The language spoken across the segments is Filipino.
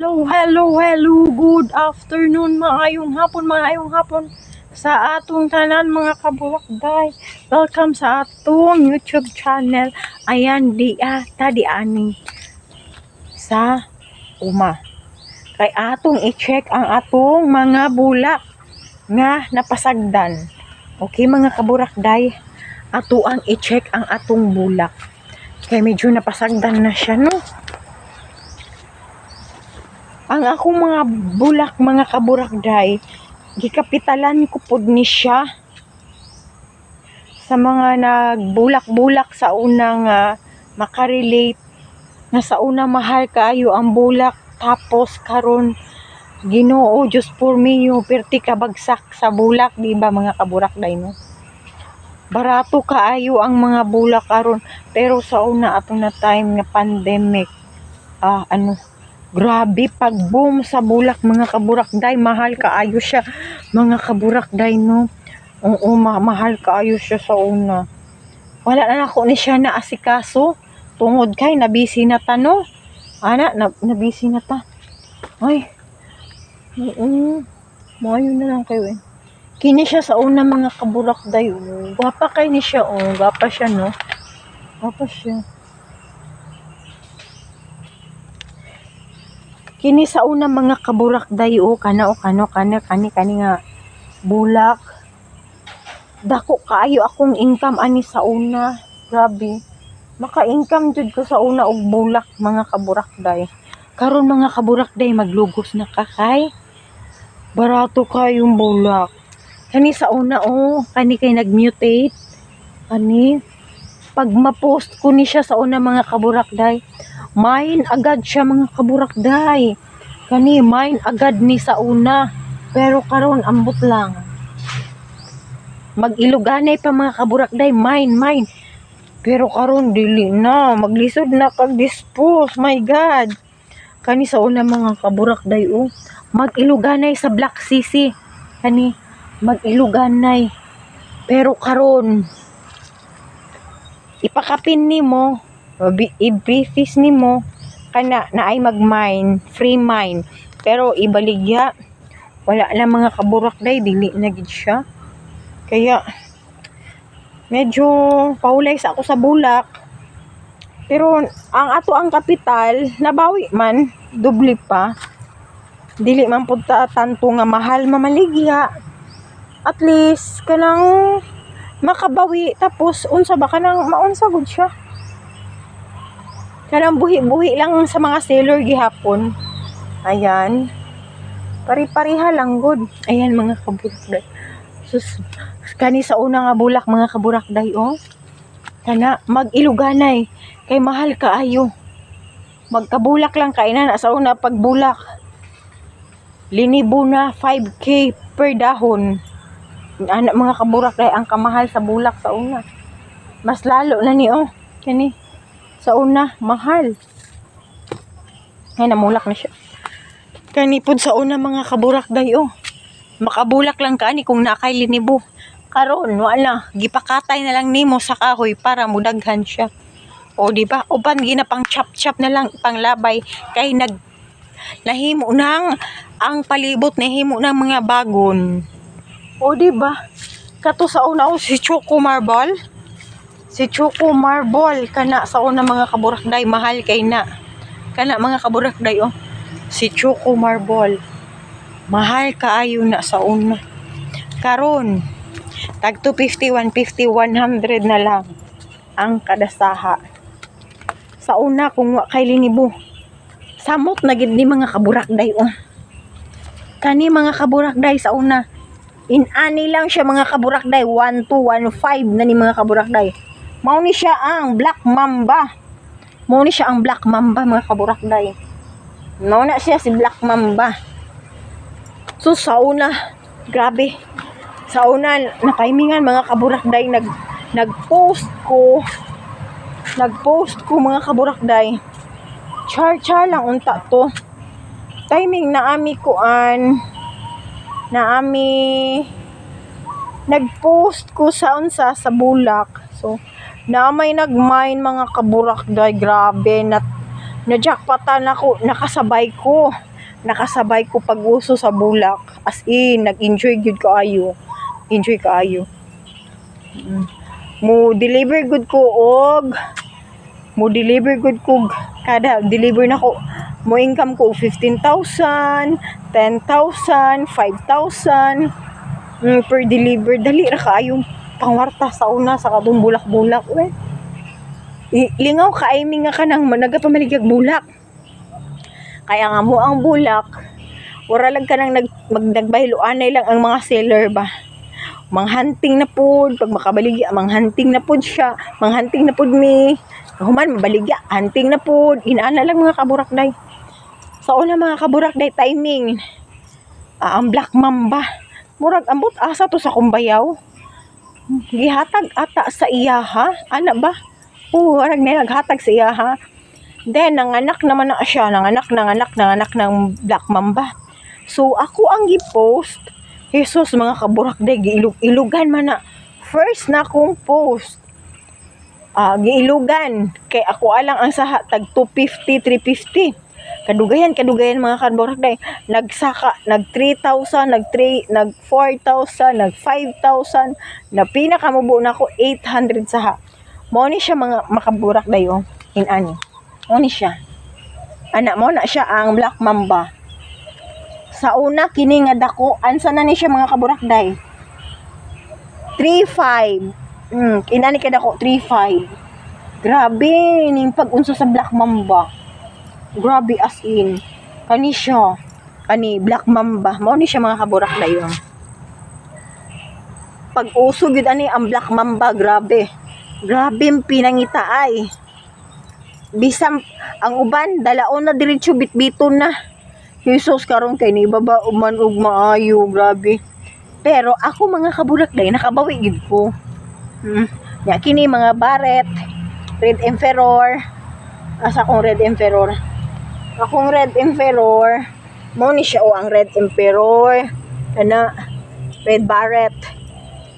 Hello, good afternoon, maayong hapon sa atong tanan mga kaburakday. Welcome sa atong YouTube channel. Ayan, tadi ani sa uma. Kay atong i-check ang atong mga bulak nga napasagdan. Okay mga kaburakday, ato ang i-check ang atong bulak. Kay medyo napasagdan na siya, no? Ang akong mga bulak mga kaburakday, gikapitalan ko pod ni siya sa mga nagbulak-bulak sa unang makarelate na sa una mahal kaayo ang bulak, tapos karon Ginoo Diyos por miyo perti kabagsak sa bulak, di ba mga kaburakday, no? Barato kaayo ang mga bulak karon, pero sa una atong na time nga pandemic, grabe pag-boom sa bulak mga kaburakday, mahal kaayo siya mga kaburakday, no? Oo, mahal kaayo siya sa una. Wala na ako ni siya na asikaso tungod kay nabisi na ta, no? Nabisi na ta. Ay. Oo. Maayo na lang kayo eh. Kini siya sa una mga kaburakday, oh. Gwapa kay ni siya, oh. Gwapa siya, no? Gwapa siya. Kini sa una mga kaburakday, kani nga bulak. Dako kaayo akong income ani sa una. Grabe. Maka-income jud ko sa una og bulak mga kaburakday. Karon mga kaburakday, maglugos na ka kay barato kayong bulak. Kani sa una, kani kay nag-mutate. Kani pag ma-post ko ni siya sa una mga kaburakday, mine agad siya mga kaburakday. Kani mine agad ni sa una, pero karon ambot lang. Mag-iluganay pa mga kaburakday, mine. Pero karon dili na, maglisod na kag dispose. My God. Kani sa una mga kaburakday, mag-iluganay sa Black Sisi. Kani mag-iluganay. Pero karon ipakapin nimo, i-briefis nimo kana na ay mag-mine, free mine. Pero ibaligya, wala na mga kaburakday, dili na gid siya. Kaya medyo paulay sa ako sa bulak. Pero ang kapital nabawi man, doble pa. Dili man pud ta tanto nga mahal mamaligya. At least kanang makabawi, tapos unsa ba kanang maunsa gud siya. Kanang buhi-buhi lang sa mga seller gihapon. Ayan. Pari-pariha lang gud. Ayan mga kaburakday. Sus, kani sa una nga bulak mga kaburakday, kana mag-iluganay kay mahal kaayo. Magkabulak lang kay na sa una pagbulak. Linibo na 5K per dahon. Ana mga kaburakday ang kamahal sa bulak sa una. Mas lalo na ni kani sa una mahal. Ay namulak na siya. Kani pud sa una mga kaburakday, makabulak lang kaani kung nakay linibo. Karon wala, gipakatay na lang nimo sa kahoy para mudaghan siya. O di ba? Uban ginapang chop na lang panglabay kay nahimo nang ang palibot nahimo ng mga bagon. O di ba? Kato sa una si Choco Marble. Si Choco Marble kana sa una mga kaburakday, mahal kay na. Kana mga kaburakday, si Choco Marble. Mahal kaayo na sa una. Karon tag 250, 150, 100 na lang ang kada saha. Sa una kung wa kay linibo, samot na gid ni mga kaburakday, Kani mga kaburakday sa una, inani lang siya mga kaburakday, 1 to 1.5 na ni mga kaburakday. Mao ni siya ang Black Mamba. Mga kaburakday. Mao na siya si Black Mamba. So sa una, grabe. Sa una nakaimingan mga kaburakday, nag-post ko mga kaburakday. Char lang unta to. Timing na nag-post ko sa bulak. So na may nag-mine mga kaburakday, grabe na jackpotan ako, nakasabay ko. nakasabay ko pag-uso sa bulak. As in, nag-enjoy gud kaayo. Enjoy kaayo. Mo deliver gud ko og kada deliver na ko mo income ko 15,000, 10,000, 5,000 per deliver. Dali ra kaayong pangwarta sa una sa kadong bulak-bulak. Lingaw ka-aiming nga ka nang nagapamaligyag bulak. Kaya nga mo ang bulak, wala lang ka nang nagbahiluanay lang ang mga seller ba. Manghunting na pud, pag makabaligya, manghunting na pud siya, manghunting na pud mi. Human mabaligya, hunting na pud. Inaana lang mga kaburakday. Sa una mga kaburakday timing. Ang Black Mamba. Murag ambot asa to sa kumbayaw. Gihatag ata sa iyaha. Ana ba? Warag na naghatag sa iyaha. Then, nanganak naman na siya. Nanganak ng Black Mamba. So, ako ang gipost. Jesus, mga kaburakday, giilugan man na. First na akong post. Giilugan. Kay ako alang ang saha, tag 250, 350. Kadugayan mga kaburakday. Nagsaka, nag 3,000, nag 4,000, nag 5,000. Na pinakamubo na ako, 800 saha. Mo ni siya mga makaburakday, inani. Mo ni siya. Anak mo na siya ang Black Mamba. Sa una kini nga dako, ansa na ni siya mga kaburakday? 3,500. Inani kada ko 3,500. Grabe ning pag-unsa sa Black Mamba. Grabe as in. Kani siya. Kani Black Mamba. Mao ni siya mga kaburakday yun. Pag-uso gyud ani ang Black Mamba, grabe. Grabe pinangita ay. Bisang ang uban dalaon na diretso bitbiton na. Jesus karon kay ni baba uman og maayo, grabe. Pero ako mga kaburakday nakabawi gid ko. Ya kini mga Barrett, Red Emperor. Asa akong Red Emperor? Akong Red Emperor, mo ni siya ang Red Emperor. Ana Red Barrett.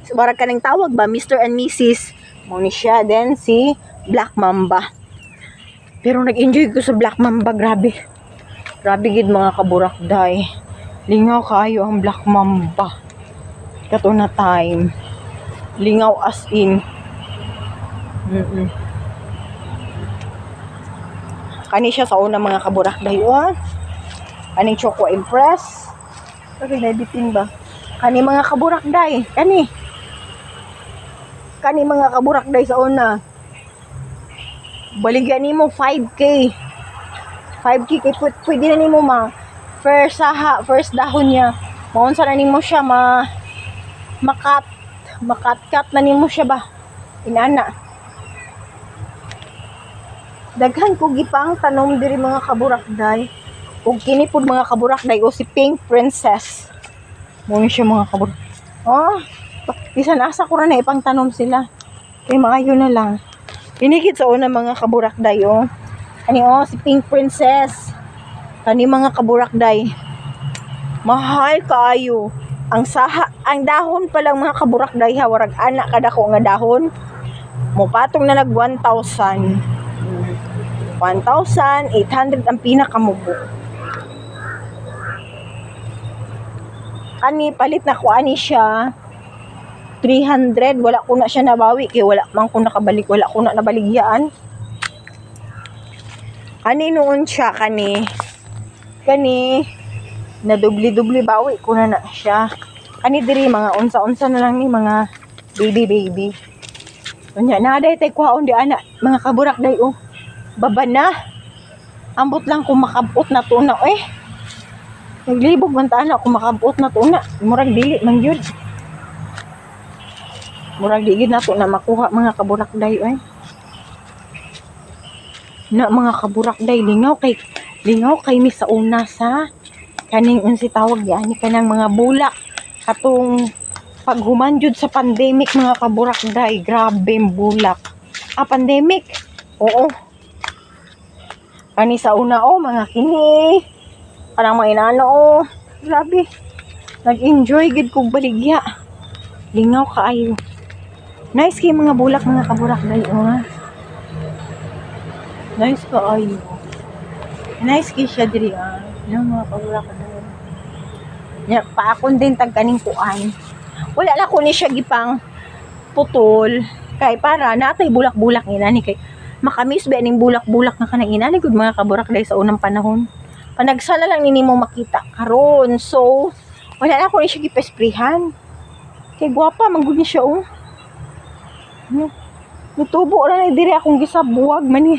So, barag kaning tawag ba Mr. and Mrs. Mo ni siya then si Black Mamba. Pero nag-enjoy ko sa Black Mamba, grabe. Grabe gid mga kaburakday. Lingaw kayo ang Black Mamba. Kato na time. Lingaw as in. Kani siya sa una mga kaburakday. Kaning Choco Impress. Okay, nabitin ba? Kani mga kaburakday. Kani mga kaburakday sa una. Baligyan nimo 5K. 5K kay pwede na nimo first dahon niya. Maunsa na nimo siya makat na nimo siya ba. Inana. Daghan ko gipang tanom diri mga kaburakday. Ug kini pud mga kaburakday o si Pink Princess. Mo ni siya mga kaburakday. Bisan asa ko ra na ipang tanom sila. Kay maayo na lang. Inigit sa una mga kaburakday Ani si Pink Princess. Kani mga kaburakday. Mahal kaayo. Ang dahon pa lang mga kaburakday warag anak kada ko nga dahon. Mupatong na nag 1,000. 1,800 ang pinakamubo. Ani palit na ko ani siya 300. Wala ko na siya nabawi kay wala man ko nakabalik, wala ko na nabaligyaan. Ani noon siya kani na dubli bawi ko na siya. Kani diri mga unsa na lang ni mga baby. Unya naday tay kuhaon di ana mga kaburakday baba na. Ambot lang kung makabot na to na naglibog man ta ana kung makabot na to na. Murag dili man gyud. Murag di gyud nato na makuha mga kaburakday na mga kaburakday lingaw kay mi sa una sa kaning unsi tawag yani kanang mga bulak katong paghuman jud sa pandemic mga kaburakday. Grabe bulak pandemic kani sa una mga kini kanang mga inano grabe nag-enjoy gid kog baligya. Lingaw kaayo. Nice kay mga bulak mga kaburakday nice kaayo. Nice kay siya diri Ano mga kaburak day. Ya, paakon din tag kaning kuan. Wala na ko ni siya gipang putol kay para natay bulak-bulak inani kay makamis ba ning bulak-bulak nga kanang inani gud mga kaburak day sa unang panahon. Panagsala lang nini mo makita karon. So wala na ko ni siya gipesprihan. Kay gwapa man gud ni siya oh. Nutubo ra ni diri akong gisabuwag man ni.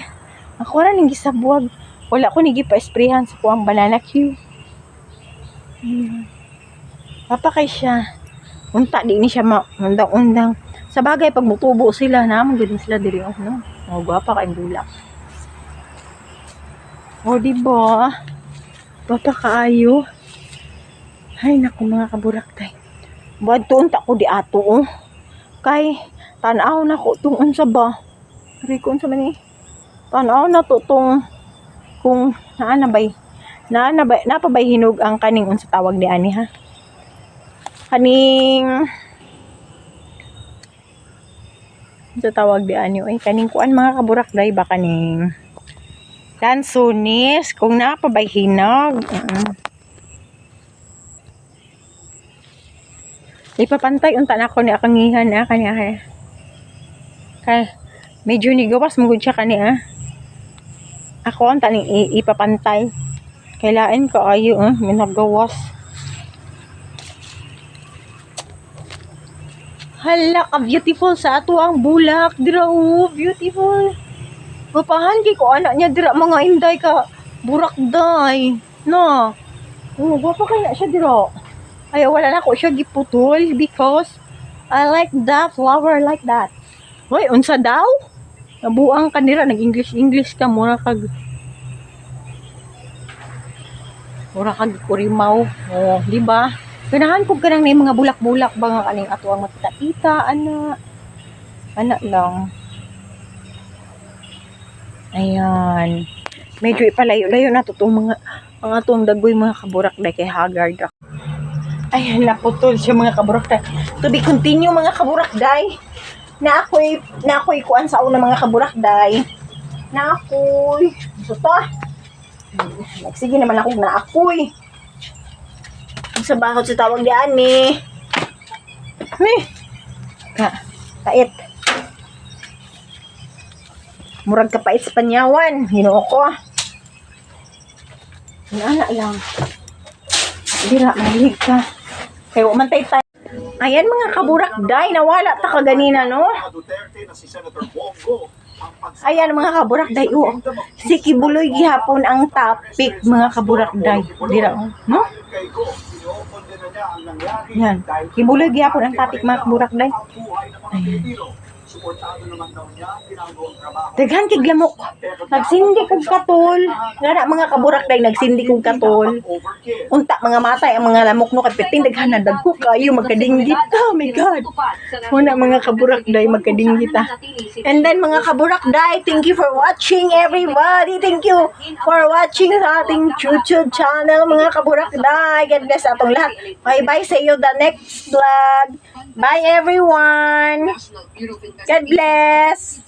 Ako ra ning gisabuwag. Wala ko ni gipa-sprayhan sa kuang banana Q. Papakay siya. Unta di ni siya undang-undang. Sa bagay pag mutubo sila na gud sila diri oh no. Oh gwapa kay bulak. Oh di ba? Papa kaayo. Ay naku mga kaburak tay. Buad tuon ta ko di ato oh. Kay tan-aw na ko tong unsa ba? Ari ko unsa man ni? Tan-aw na to tong kung naanabay napabay hinog ang kaning unsa tawag di ani ha. Kaning unsa tawag di ani oy kaning kuan mga kaburak day ba kaning lansones kung napabay hinog. Ipapantay unta na ko ni akong ngihan na kaniya kay medyo ni gawas mo gud siya kaniya. Ako ang taning ipapantay. Kailain ko ayo may nagawas. Hala ka beautiful sa ato ang bulak dira oh, beautiful. Mapahan kay ko anak niya dira mga inday ka burak day. No. Oh, gwapa kay na siya dira. Ay wala na ko siya giputol because I like the flower like that. Hoy, unsa daw? Nabuang kanira nag-English ka mura kag kurimaw. Oh, di ba? Ganahan ko kanang may mga bulak-bulak ba nga kaning ato ang makita-kita ana lang. Ayan. Medyo ipalayo-layo na to tong mga atong dagoy mga kaburak day kay haggard. Ayan naputol siya mga kaburak day. To be continue mga kaburak day. Na ako'y kuan sa una mga kaburak day. Na ako'y to. Nagsige naman ako na ako'y sa bahot sa tawag di ani. Pait. Murag ka pait sa panyawan. Ginoo ko. Ana lang. Dira malig ka. Kaya umantay tayo. Ayan mga kaburak day, nawala ta kaganina no. Ayan mga kaburak day, oh. Si Kibuloy gihapon ang topic mga kaburak day. Dira no? Yan. Kibuloy gihapon ang topic mga kaburak day. Ayan. Daghan kig lamok. Nagsindi kog katol. Ngana mga kaburak day nagsindi kog katol. Unta mga matay ang mga lamok no kay piting daghan na dagko kayo magkadinggit. Oh my god. Una mga kaburak day magkadinggit ta. And then mga kaburak day, thank you for watching everybody. Thank you for watching sa ating YouTube channel mga kaburak day. God bless atong lahat. Bye bye sa iyo the next vlog. Bye everyone. God bless.